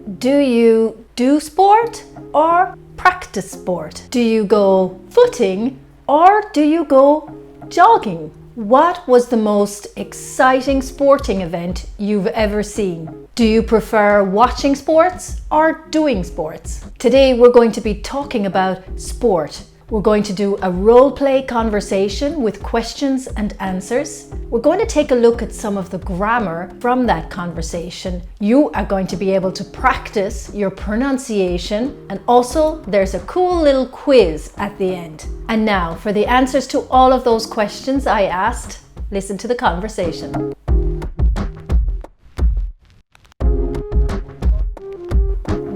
Do you do sport or practice sport? Do you go footing or do you go jogging? What was the most exciting sporting event you've ever seen? Do you prefer watching sports or doing sports? Today we're going to be talking about sport. We're going to do a role play conversation with questions and answers. We're going to take a look at some of the grammar from that conversation. You are going to be able to practice your pronunciation, and also there's a cool little quiz at the end. And now for the answers to all of those questions I asked, listen to the conversation.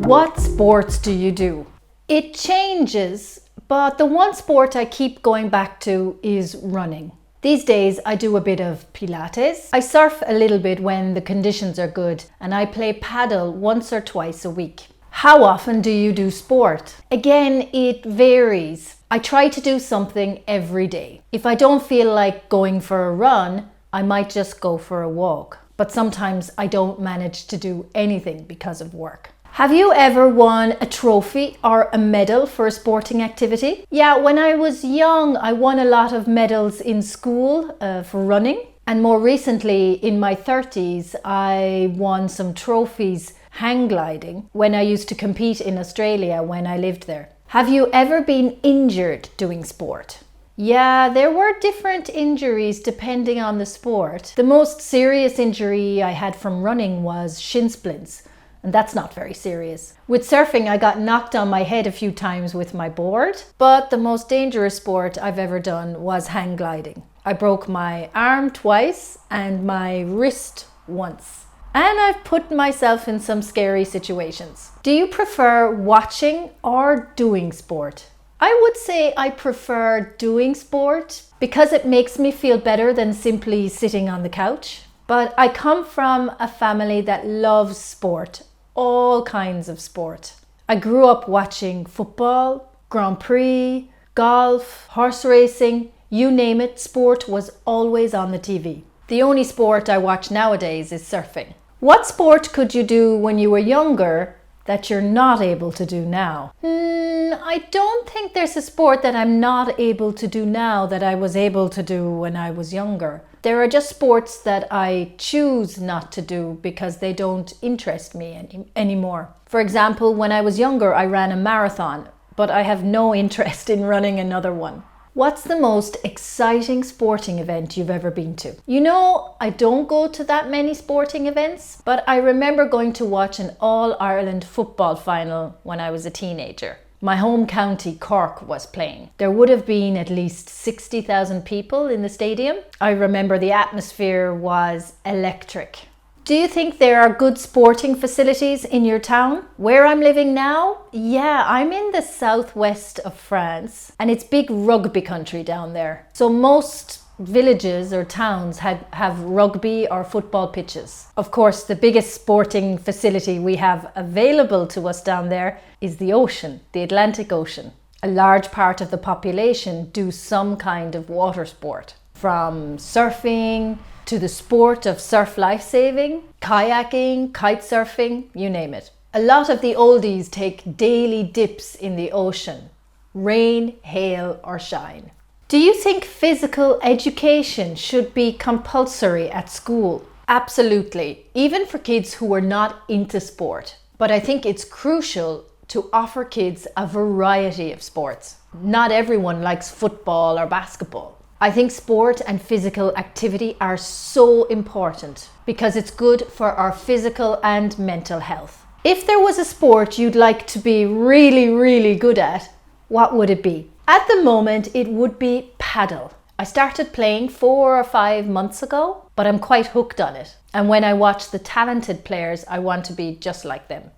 What sports do you do? It changes. But the one sport I keep going back to is running. These days I do a bit of Pilates. I surf a little bit when the conditions are good, and I play paddle once or twice a week. How often do you do sport? Again, it varies. I try to do something every day. If I don't feel like going for a run, I might just go for a walk. But sometimes I don't manage to do anything because of work. Have you ever won a trophy or a medal for a sporting activity? Yeah, when I was young, I won a lot of medals in school for running. And more recently, in my 30s, I won some trophies hang gliding when I used to compete in Australia when I lived there. Have you ever been injured doing sport? Yeah, there were different injuries depending on the sport. The most serious injury I had from running was shin splints. And that's not very serious. With surfing, I got knocked on my head a few times with my board, but the most dangerous sport I've ever done was hang gliding. I broke my arm twice and my wrist once. And I've put myself in some scary situations. Do you prefer watching or doing sport? I would say I prefer doing sport because it makes me feel better than simply sitting on the couch. But I come from a family that loves sport, all kinds of sport. I grew up watching football, Grand Prix, golf, horse racing, you name it, sport was always on the TV. The only sport I watch nowadays is surfing. What sport could you do when you were younger that you're not able to do now? I don't think there's a sport that I'm not able to do now that I was able to do when I was younger. There are just sports that I choose not to do because they don't interest me anymore. For example, when I was younger, I ran a marathon, but I have no interest in running another one. What's the most exciting sporting event you've ever been to? You know, I don't go to that many sporting events, but I remember going to watch an All-Ireland football final when I was a teenager. My home county, Cork, was playing. There would have been at least 60,000 people in the stadium. I remember the atmosphere was electric. Do you think there are good sporting facilities in your town? Where I'm living now? Yeah, I'm in the southwest of France and it's big rugby country down there. So most villages or towns have rugby or football pitches. Of course, the biggest sporting facility we have available to us down there is the ocean, the Atlantic Ocean. A large part of the population do some kind of water sport, from surfing to the sport of surf lifesaving, kayaking, kite surfing, you name it. A lot of the oldies take daily dips in the ocean, rain, hail or shine. Do you think physical education should be compulsory at school? Absolutely, even for kids who are not into sport. But I think it's crucial to offer kids a variety of sports. Not everyone likes football or basketball. I think sport and physical activity are so important because it's good for our physical and mental health. If there was a sport you'd like to be really, really good at, what would it be? At the moment, it would be paddle. I started playing 4 or 5 months ago, but I'm quite hooked on it. And when I watch the talented players, I want to be just like them.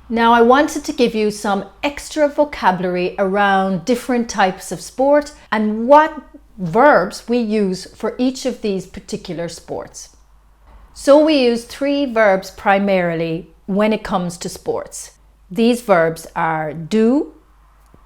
Now, I wanted to give you some extra vocabulary around different types of sport and what verbs we use for each of these particular sports. So we use 3 verbs primarily when it comes to sports. These verbs are do,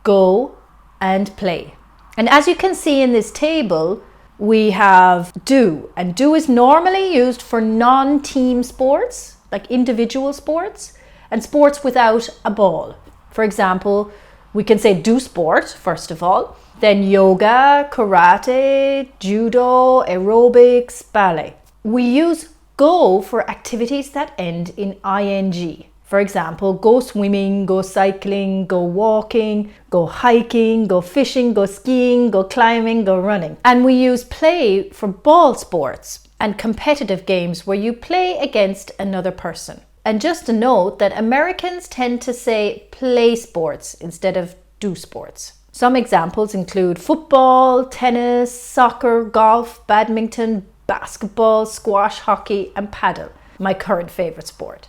go, and play. And as you can see in this table, We have do, and do is normally used for non-team sports, like individual sports, and sports without a ball. For example, we can say do sport, first of all, then yoga, karate, judo, aerobics, ballet. We use go for activities that end in ing. For example, go swimming, go cycling, go walking, go hiking, go fishing, go skiing, go climbing, go running. And we use play for ball sports and competitive games where you play against another person. And just a note that Americans tend to say play sports instead of do sports. Some examples include football, tennis, soccer, golf, badminton, basketball, squash, hockey, and paddle, my current favorite sport.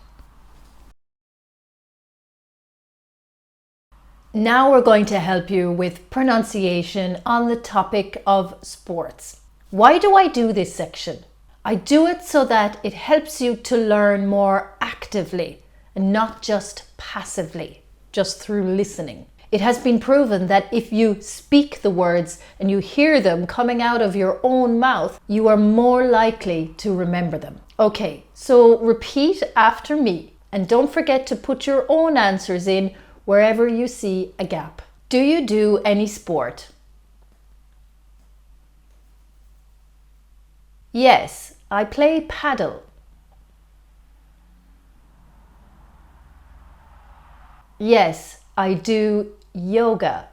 Now we're going to help you with pronunciation on the topic of sports. Why do I do this section? I do it so that it helps you to learn more actively and not just passively, just through listening. It has been proven that if you speak the words and you hear them coming out of your own mouth, you are more likely to remember them. Okay, so repeat after me and don't forget to put your own answers in wherever you see a gap. Do you do any sport? Yes, I play paddle. Yes, I do yoga.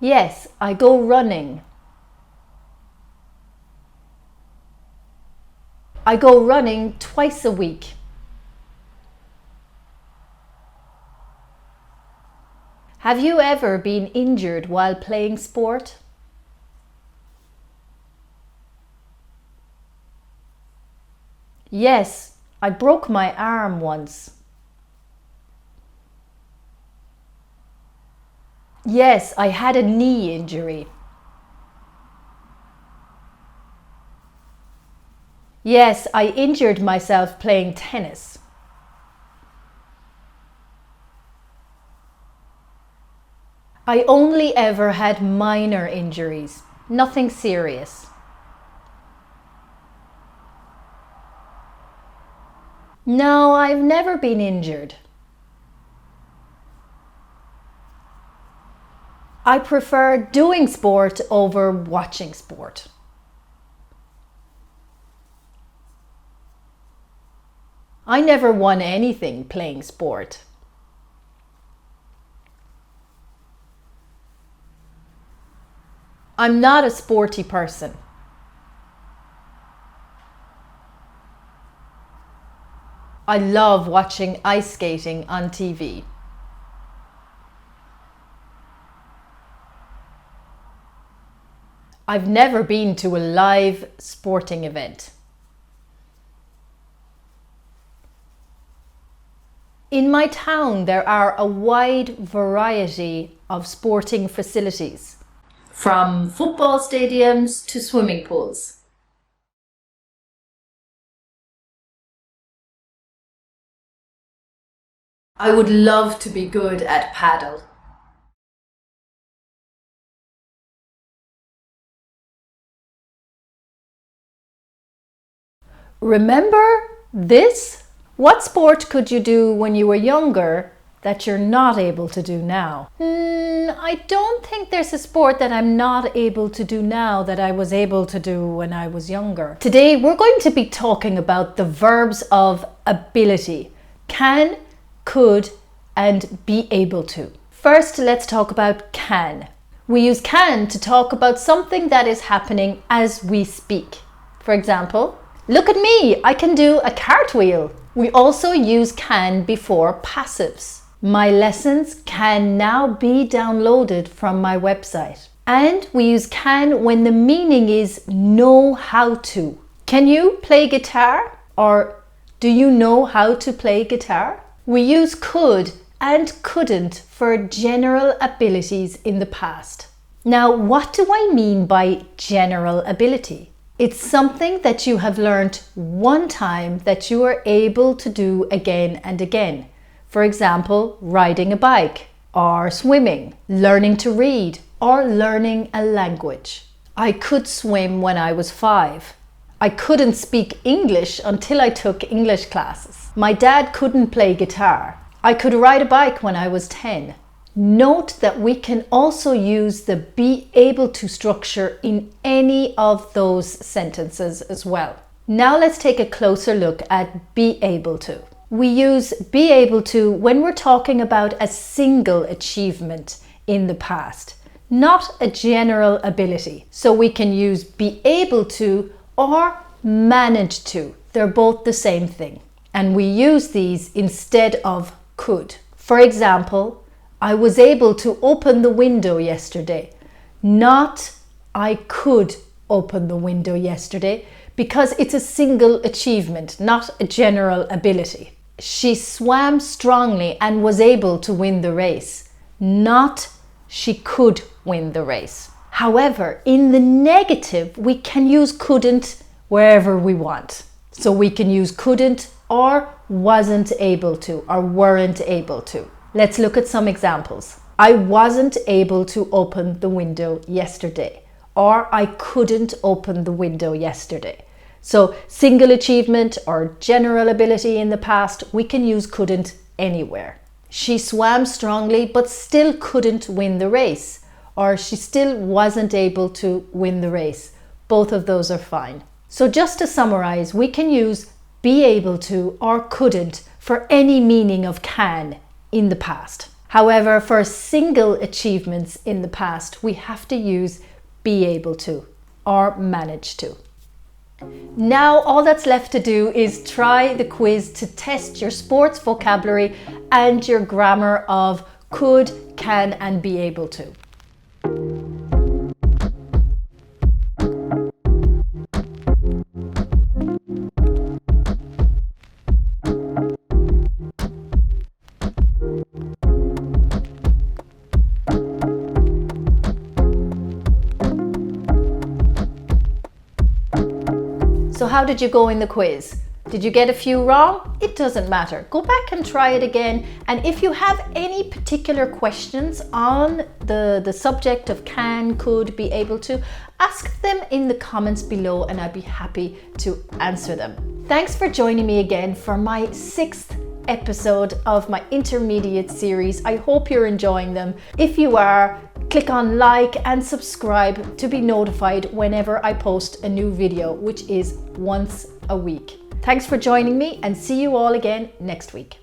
Yes, I go running. I go running twice a week. Have you ever been injured while playing sport? Yes, I broke my arm once. Yes, I had a knee injury. Yes, I injured myself playing tennis. I only ever had minor injuries, nothing serious. No, I've never been injured. I prefer doing sport over watching sport. I never won anything playing sport. I'm not a sporty person. I love watching ice skating on TV. I've never been to a live sporting event. In my town, there are a wide variety of sporting facilities, from football stadiums to swimming pools. I would love to be good at paddle. Remember this? What sport could you do when you were younger that you're not able to do now? I don't think there's a sport that I'm not able to do now that I was able to do when I was younger. Today we're going to be talking about the verbs of ability. Can, could, and be able to. First, let's talk about can. We use can to talk about something that is happening as we speak. For example, look at me, I can do a cartwheel. We also use can before passives. My lessons can now be downloaded from my website. And we use can when the meaning is know how to. Can you play guitar? Or do you know how to play guitar? We use could and couldn't for general abilities in the past. Now, what do I mean by general ability? It's something that you have learned one time that you are able to do again and again. For example, riding a bike or swimming, learning to read, or learning a language. I could swim when I was 5. I couldn't speak English until I took English classes. My dad couldn't play guitar. I could ride a bike when I was 10. Note that we can also use the be able to structure in any of those sentences as well. Now let's take a closer look at be able to. We use be able to when we're talking about a single achievement in the past, not a general ability. So we can use be able to or manage to. They're both the same thing. And we use these instead of could. For example, I was able to open the window yesterday. Not I could open the window yesterday, because it's a single achievement, not a general ability. She swam strongly and was able to win the race. Not she could win the race. However, in the negative, we can use couldn't wherever we want. So we can use couldn't or wasn't able to or weren't able to. Let's look at some examples. I wasn't able to open the window yesterday, or I couldn't open the window yesterday. So single achievement or general ability in the past, we can use couldn't anywhere. She swam strongly but still couldn't win the race, or she still wasn't able to win the race. Both of those are fine. So just to summarize, we can use be able to or couldn't for any meaning of can in the past. However, for single achievements in the past, we have to use be able to or manage to. Now all that's left to do is try the quiz to test your sports vocabulary and your grammar of could, can and be able to. So how did you go in the quiz? Did you get a few wrong? It doesn't matter. Go back and try it again. And if you have any particular questions on the subject of can, could, be able to, ask them in the comments below and I'd be happy to answer them. Thanks for joining me again for my 6th episode of my intermediate series. I hope you're enjoying them. If you are, click on like and subscribe to be notified whenever I post a new video, which is once a week. Thanks for joining me and see you all again next week.